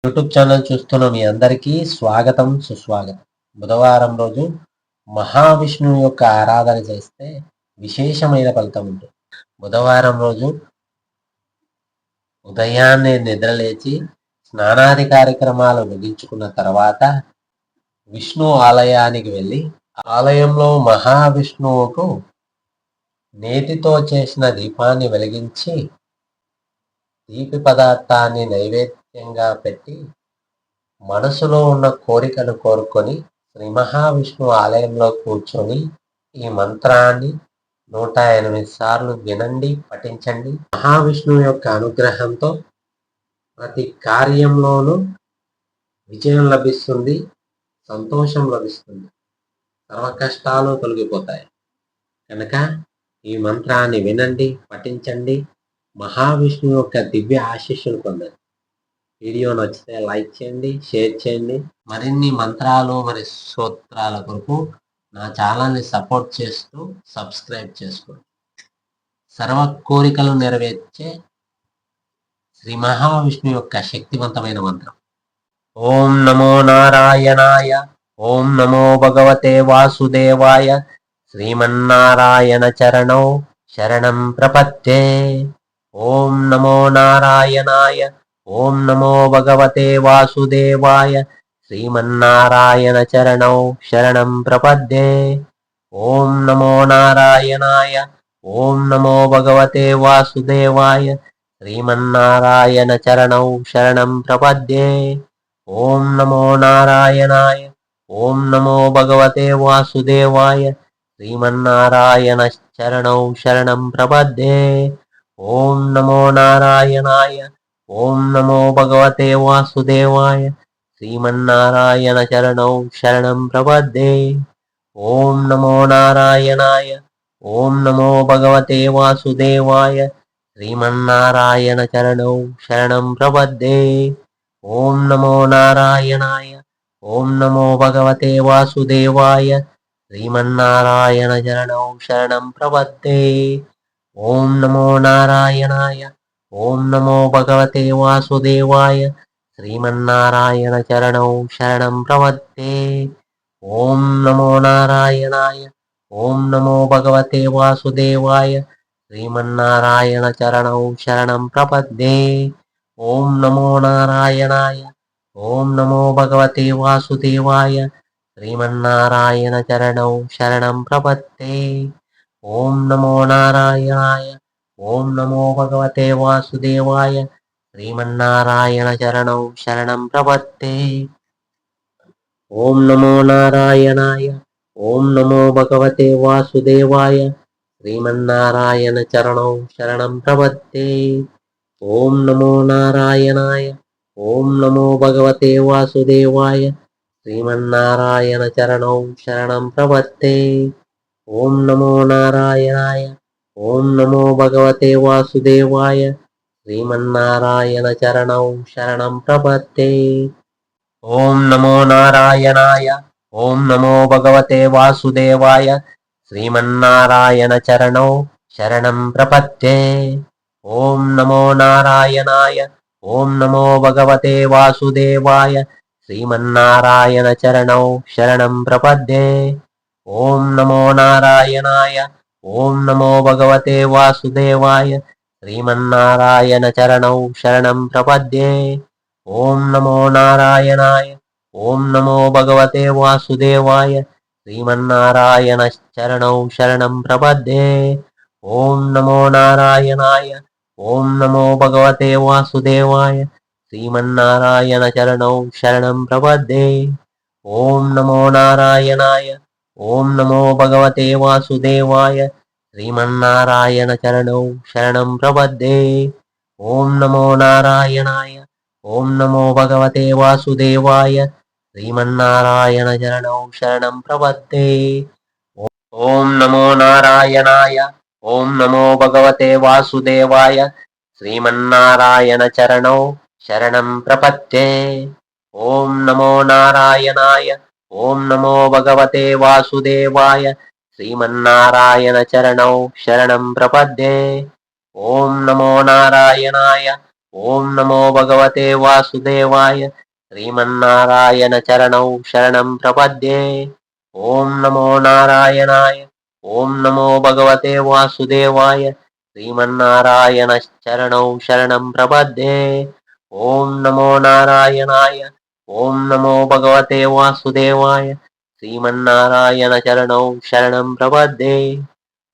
YouTube channel చూస్తున్న మీ అందరికీ స్వాగతం, సుస్వాగతం. బుధవారం రోజు మహావిష్ణువు యొక్క ఆరాధన చేస్తే విశేషమైన ఫలితం ఉంటుంది. బుధవారం రోజు ఉదయాన్నే నిద్రలేచి స్నానాది కార్యక్రమాలు ముగించుకున్న తర్వాత విష్ణు ఆలయానికి వెళ్ళి ఆలయంలో మహావిష్ణువుకు నేతితో చేసిన దీపాన్ని వెలిగించి తీపి పదార్థాన్ని నైవేద్యంగా పెట్టి మనసులో ఉన్న కోరికను కోరుకొని శ్రీ మహావిష్ణువు ఆలయంలో కూర్చొని ఈ మంత్రాన్ని 108 సార్లు వినండి, పఠించండి. మహావిష్ణువు యొక్క అనుగ్రహంతో ప్రతి కార్యంలోనూ విజయం లభిస్తుంది, సంతోషం లభిస్తుంది, సర్వ కష్టాలు తొలగిపోతాయి. కనుక ఈ మంత్రాన్ని వినండి, పఠించండి, మహావిష్ణువు యొక్క దివ్య ఆశీస్సులు పొందండి. వీడియో నచ్చితే లైక్ చేయండి, షేర్ చేయండి. మరిన్ని మంత్రాలు మరి స్తోత్రాల కొరకు నా ఛానల్ని సపోర్ట్ చేస్తూ సబ్స్క్రైబ్ చేసుకోండి. సర్వ కోరికలు నెరవేర్చే శ్రీ మహావిష్ణువు యొక్క శక్తివంతమైన మంత్రం. ఓం నమో నారాయణాయ, ఓం నమో భగవతే వాసుదేవాయ, శ్రీమన్నారాయణ చరణౌ శరణం ప్రపద్యే. ఓం నమో నారాయణాయ, ఓం నమో భగవతే వాసుదేవాయ, శ్రీమన్నారాయణ చరణౌ శరణం ప్రపద్యే. ఓం నమో నారాయణాయ, ఓం నమో భగవతే వాసుదేవాయ, శ్రీమన్నారాయణ చరణౌ శరణం ప్రపద్యే. ఓం నమో నారాయణాయ, ఓం నమో భగవతే వాసుదేవాయ, శ్రీమన్నారాయణ చరణౌ శరణం ప్రపద్యే. ఓం నమో నారాయణాయ, ఓం నమో భగవతే వాసుదేవాయ, శ్రీమన్నారాయణ చరణౌ శరణం ప్రపద్యే. ఓం నమో నారాయణాయ, ఓం నమో భగవతే వాసుదేవాయ, శ్రీమన్నారాయణ చరణౌ శరణం ప్రపద్యే. ఓం నమో నారాయణాయ, ఓం నమో భగవతే వాసుదేవాయ, శ్రీమన్నారాయణ చరణౌ శరణం ప్రపద్యే. ఓం నమో నారాయణాయ, ఓం నమో భగవతే వాసుదేవాయ, శ్రీమన్నారాయణ చరణౌ శరణం ప్రపద్యే. ఓం నమో నారాయణాయ, ఓం నమో భగవతే వాసుదేవాయ, శ్రీమన్నారాయణ చరణౌ శరణం ప్రపద్యే. ఓం నమో నారాయణాయ, ఓం నమో భగవతే వాసుదేవాయ, శ్రీమన్నారాయణ చరణౌ శరణం ప్రపద్యే. ఓం నమో నారాయణాయ, ఓం నమో భగవతే వాసుదేవాయ, శ్రీమన్నారాయణ చరణౌ శరణం ప్రపద్యే. ఓం నమో నారాయణాయ, ఓం నమో భగవతే వాసుదేవాయ, శ్రీమన్నారాయణ చరణౌ శరణం ప్రపద్యే. ఓం నమో నారాయణాయ, ఓం నమో భగవతే వాసుదేవాయ, శ్రీమన్నారాయణ చరణౌ శరణం ప్రపద్యే. ఓం నమో నారాయణాయ, ఓం నమో భగవతే వాసుదేవాయ, శ్రీమన్నారాయణ చరణౌ శరణం ప్రపద్యే. ఓం నమో నారాయణాయ, ఓం నమో భగవతే వాసుదేవాయ, శ్రీమన్నారాయణ చరణౌ శరణం ప్రపద్యే. ఓం నమో నారాయణాయ, ఓం నమో భగవతే వాసుదేవాయ, శ్రీమన్నారాయణ చరణౌ శరణం ప్రపద్యే. ఓం నమో నారాయణాయ, ఓం నమో భగవతే వాసుదేవాయ, శ్రీమన్నారాయణ చరణౌ శరణం ప్రపద్యే. ఓం నమో నారాయణాయ, ఓం నమో భగవతే వాసుదేవాయ, శ్రీమన్నారాయణ చరణౌ శరణం ప్రపద్యే. ఓం నమో నారాయణాయ, ఓం నమో భగవతే వాసుదేవాయ, శ్రీమన్నారాయణ చరణౌ శరణం ప్రపద్యే. ఓం నమో నారాయణాయ, ఓం నమో భగవతే వాసుదేవాయ, శ్రీమన్నారాయణ చరణౌ శరణం ప్రపద్యే. ఓం నమో నారాయణాయ, ఓం నమో భగవతే వాసుదేవాయ, శ్రీమన్నారాయణ చరణౌ శరణం ప్రపద్యే. ఓం నమో నారాయణాయ, ఓం నమో భగవతే వాసుదేవాయ, శ్రీమన్నారాయణ చరణౌ శరణం ప్రపద్యే. ఓం నమో నారాయణాయ, ఓం నమో భగవతే వాసుదేవాయ, శ్రీమన్నారాయణ చరణౌ శరణం ప్రపద్యే. ఓం నమో నారాయణాయ, ఓం నమో భగవతే వాసుదేవాయ శ్రీమన్నారాయణ చరణౌ శరణం ప్రపద్యే ఓం నమో నారాయణాయ ఓం నమో భగవతే వాసుదేవాయ శ్రీమన్నారాయణ చరణౌ శరణం ప్రపద్యే ఓం నమో నారాయణాయ ఓం నమో భగవతే వాసుదేవాయ శ్రీమన్నారాయణ చరణౌ శరణం ప్రపద్యే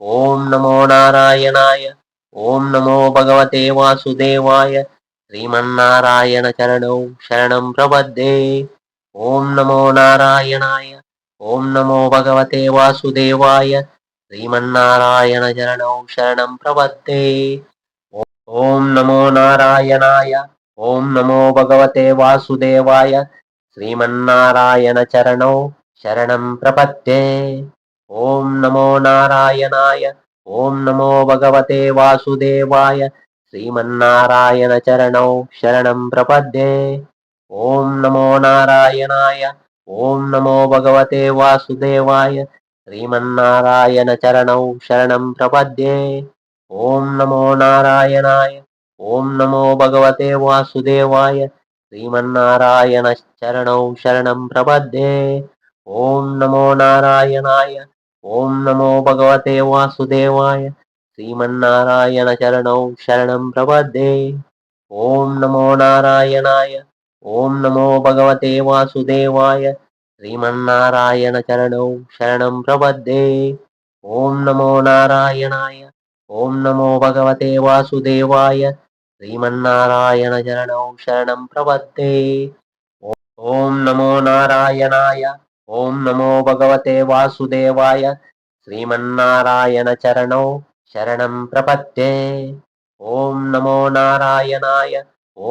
ఓం నమో నారాయణాయ ఓం నమో భగవతే వాసుదేవాయ శ్రీమన్నారాయణ చరణౌ శరణం ప్రపద్యే ఓం నమో నారాయణాయ ఓం నమో భగవతే వాసుదేవాయ శ్రీమన్నారాయణ చరణౌ శరణం ప్రపద్యే ఓం నమో నారాయణాయ ఓం నమో భగవతే వాసుదేవాయ శ్రీమన్నారాయణ చరణౌ శరణం ప్రపద్యే ఓం నమో నారాయణాయ ఓం నమో భగవతే వాసుదేవాయ శ్రీమన్నారాయణ చరణౌ శరణం ప్రపద్యే ఓం నమో నారాయణాయ ఓం నమో భగవతే వాసుదేవాయ శ్రీమన్నారాయణ చరణౌ శరణం ప్రపద్యే ఓం నమో నారాయణాయ ఓం నమో భగవతే వాసుదేవాయ శ్రీమన్నారాయణ చరణౌ శరణం ప్రపద్యే ఓం నమో నారాయణాయ ఓం నమో భగవతే వాసుదేవాయ శ్రీమన్నారాయణ చరణౌ శరణం ప్రపద్యే ఓం నమో నారాయణాయ ఓం నమో భగవతే వాసుదేవాయ శ్రీమన్నారాయణ చరణౌ శరణం ప్రపద్యే ఓం నమో నారాయణాయ ఓం నమో భగవతే వాసుదేవాయ శ్రీమన్నారాయణ చరణౌ శరణం ప్రపద్యే ఓం నమో నారాయణాయ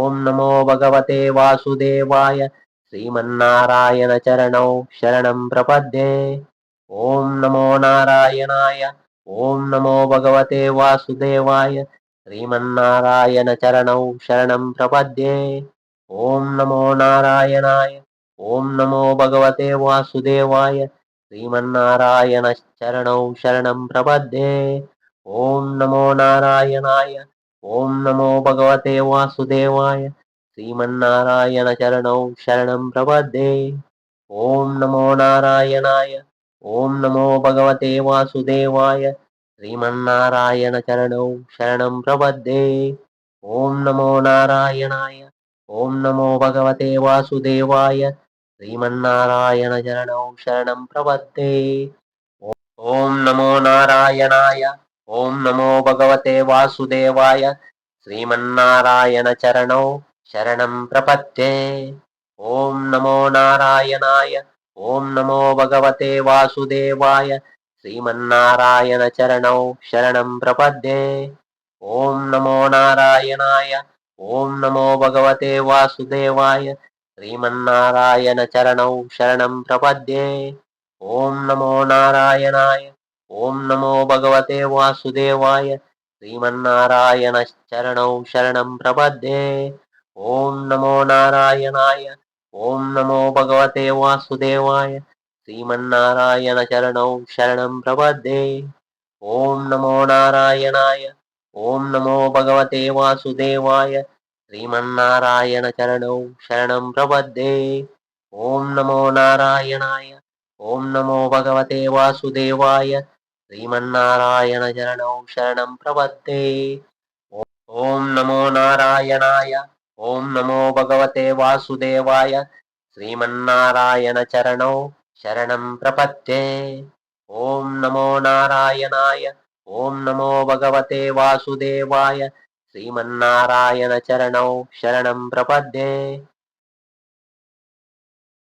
ఓం నమో భగవతే వాసుదేవాయ శ్రీమన్నారాయణ చరణౌ శరణం ప్రపద్యే ఓం నమో నారాయణాయ ఓం నమో భగవతే వాసుదేవాయ శ్రీమన్నారాయణ చరణౌ శరణం ప్రపద్యే ఓం నమో నారాయణాయ ఓం నమో భగవతే వాసుదేవాయ శ్రీమన్నారాయణ చరణౌ శరణం ప్రపద్యే ఓం నమో నారాయణాయ ఓం నమో భగవతే వాసుదేవాయ శ్రీమన్నారాయణ చరణౌ శరణం ప్రపద్యే ఓం నమో నారాయణాయ ఓం నమో భగవతే వాసుదేవాయ శ్రీమన్నారాయణ చరణౌ శరణం ప్రపద్యే ఓం నమో నారాయణాయ ఓం నమో భగవతే వాసుదేవాయ శ్రీమన్నారాయణ చరణౌ శరణం ప్రపద్యే ఓం నమో నారాయణాయ ఓం నమో భగవతే వాసుదేవాయ శ్రీమన్నారాయణ చరణౌ శరణం ప్రపద్యే ఓం నమో నారాయణాయ ఓం నమో భగవతే వాసుదేవాయ శ్రీమన్నారాయణ చరణౌ శరణం ప్రపద్యే ఓం నమో నారాయణాయ ఓం నమో భగవతే వాసుదేవాయ శ్రీమన్నారాయణ చరణౌ శరణం ప్రపద్యే ఓం నమో నారాయణాయ ఓం నమో భగవతే వాసుదేవాయ శ్రీమన్నారాయణ చరణౌ శరణం ప్రపద్యే ఓం నమో నారాయణాయ ఓం నమో భగవతే వాసుదేవాయ శ్రీమన్నారాయణ చరణౌ శరణం ప్రపద్యే ఓం నమో నారాయణాయ ఓం నమో భగవతే వాసుదేవాయ శ్రీమన్నారాయణ చరణౌ శరణం ప్రపద్యే ఓం నమో నారాయణాయ ఓం నమో భగవతే వాసుదేవాయ శ్రీమన్నారాయణ చరణౌ శరణం ప్రపద్యే ఓం నమో నారాయణాయ ఓం నమో భగవతే వాసుదేవాయ శ్రీమన్నారాయణ చరణౌ శరణం ప్రపద్యే ఓం నమో నారాయణాయ ఓం నమో భగవతే వాసుదేవాయ శ్రీమన్నారాయణ చరణౌ శరణం ప్రపద్యే ఓం నమో నారాయణాయ ఓం నమో భగవతే వాసుదేవాయ శ్రీమన్నారాయణ చరణౌ శరణం ప్రపద్యే